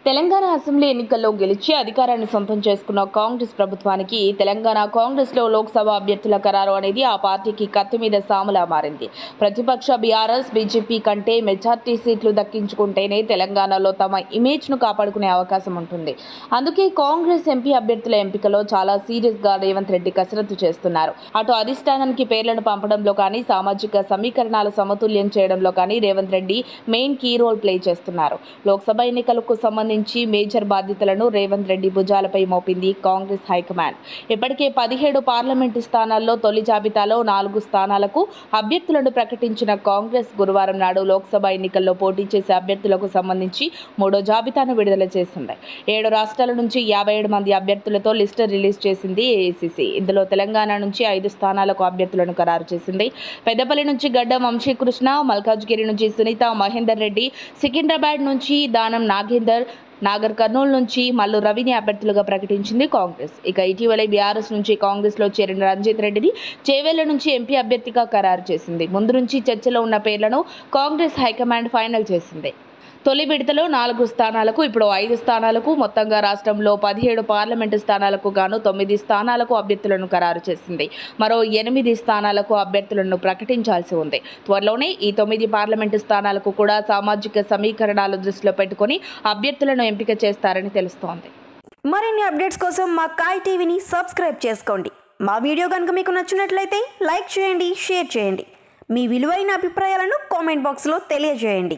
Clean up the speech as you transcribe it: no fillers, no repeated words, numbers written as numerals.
Telangana assembly ఎన్నికల్లో గెలిచి అధికారాన్ని సొంతం చేసుకున్న కాంగ్రెస్ ప్రభుత్వానికి తెలంగాణ కాంగ్రెస్లో లోక్సభ అభ్యర్థుల ఖరారు అనేది ఆ పార్టీకి కత్తి మీద సాములా మారింది. ప్రతిపక్ష బీఆర్ఎస్, బీజేపీ కంటే మెజార్టీ సీట్లు దక్కించుకుంటేనే తెలంగాణలో తమ ఇమేజ్ను కాపాడుకునే అవకాశం ఉంటుంది. అందుకే కాంగ్రెస్ ఎంపీ అభ్యర్థుల ఎంపికలో చాలా సీరియస్గా రేవంత్ రెడ్డి కసరత్తు చేస్తున్నారు. అటు అధిష్టానానికి పేర్లను పంపడంలో కానీ, సామాజిక సమీకరణాల సమతుల్యం చేయడంలో కానీ Revanth Reddy main key role play చేస్తున్నారు. లోక్సభ ఎన్నికలకు సంబంధించి మేజర్ బాధ్యతలను రేవంత్ రెడ్డి భుజాలపై మోపింది కాంగ్రెస్ హైకమాండ్. ఇప్పటికే 17 పార్లమెంటు స్థానాల్లో తొలి జాబితాలో 4 స్థానాలకు అభ్యర్థులను ప్రకటించిన కాంగ్రెస్ గురువారం నాడు లోక్సభ ఎన్నికల్లో పోటీ చేసే అభ్యర్థులకు సంబంధించి 3వ జాబితాను విడుదల చేసింది. 7 రాష్ట్రాల నుంచి 57 మంది అభ్యర్థులతో లిస్టు రిలీజ్ చేసింది ఏఐసీసీ. ఇందులో తెలంగాణ నుంచి 5 స్థానాలకు అభ్యర్థులను ఖరారు చేసింది. పెద్దపల్లి నుంచి గడ్డం వంశీకృష్ణ, మల్కాజ్గిరి నుంచి సునీత మహేందర్ రెడ్డి, సికింద్రాబాద్ నుంచి దానం నాగేందర్, నాగర్ కర్నూలు నుంచి మల్లు రవిని అభ్యర్థులుగా ప్రకటించింది కాంగ్రెస్. ఇక ఇటీవలే బీఆర్ఎస్ నుంచి కాంగ్రెస్లో చేరిన రంజిత్ రెడ్డిని చేవేళ్ల నుంచి ఎంపీ అభ్యర్థిగా ఖరారు చేసింది. ముందు నుంచి చర్చలో ఉన్న పేర్లను కాంగ్రెస్ హైకమాండ్ ఫైనల్ చేసింది. తొలి విడతలో 4 స్థానాలకు, ఇప్పుడు 5 స్థానాలకు, మొత్తంగా రాష్ట్రంలో 17 పార్లమెంటు స్థానాలకు గాను 9 స్థానాలకు అభ్యర్థులను ఖరారు చేసింది. మరో 8 స్థానాలకు అభ్యర్థులను ప్రకటించాల్సి ఉంది. త్వరలోనే ఈ 9 పార్లమెంటు స్థానాలకు కూడా సామాజిక సమీకరణాలు దృష్టిలో పెట్టుకుని అభ్యర్థులను ఎంపిక చేస్తారని తెలుస్తోంది. మరిన్ని అప్డేట్స్ కోసం మా కాయ్ టీవీని సబ్స్క్రైబ్ చేసుకోండి. మా వీడియో కనుక మీకు నచ్చినట్లయితే లైక్ చేయండి, షేర్ చేయండి. మీ విలువైన అభిప్రాయాలను కామెంట్ బాక్స్లో తెలియజేయండి.